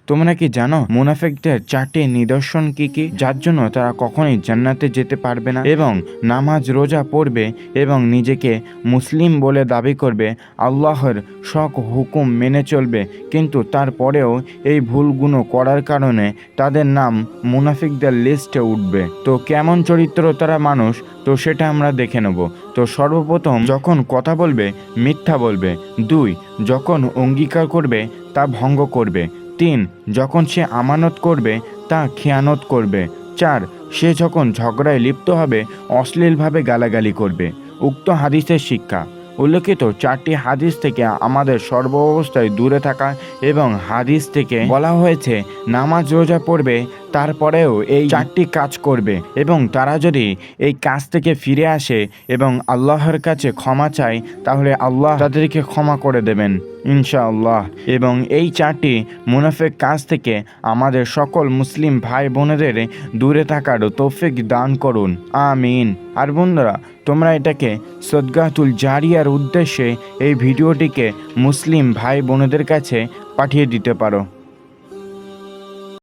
তোমরা কি জানো মুনাফিকদের 4টি নিদর্শন কি কি, যার জন্য তারা কখনোই জান্নাতে যেতে পারবে না? এবং নামাজ রোজা পড়বে এবং নিজেকে মুসলিম বলে দাবি করবে, আল্লাহর সব হুকুম মেনে চলবে, কিন্তু তারপরেও এই ভুলগুলো করার কারণে তাদের নাম মুনাফিকদের লিস্টে উঠবে। তো কেমন চরিত্র তারা মানুষ, তো সেটা আমরা দেখে নেব। তো সর্বপ্রথম, যখন কথা বলবে মিথ্যা বলবে। 2, যখন অঙ্গীকার করবে তা ভঙ্গ করবে। 3, যখন সে আমানত করবে তা খেয়ানত করবে। 4, সে যখন ঝগড়ায় লিপ্ত হবে অশ্লীলভাবে গালাগালি করবে। উক্ত হাদিসের শিক্ষা। উল্লেখিত 4টি হাদিস থেকে আমাদের সর্ব অবস্থায় দূরে থাকা, এবং হাদিস থেকে বলা হয়েছে নামাজ রোজা পড়বে, তারপরেও এই 4টি কাজ করবে, এবং তারা যদি এই কাজ থেকে ফিরে আসে এবং আল্লাহর কাছে ক্ষমা চায়, তাহলে আল্লাহ তাদেরকে ক্ষমা করে দেবেন ইনশাআল্লাহ। এবং এই 4টি মুনাফিক কাজ থেকে আমাদের সকল মুসলিম ভাই বোনেদের দূরে থাকার তৌফিক দান করুন, আমিন। আর বন্ধুরা, তোমরা এটাকে সদকাতুল জারিয়ার উদ্দেশ্যে এই ভিডিওটিকে মুসলিম ভাই বোনেদের কাছে পাঠিয়ে দিতে পারো।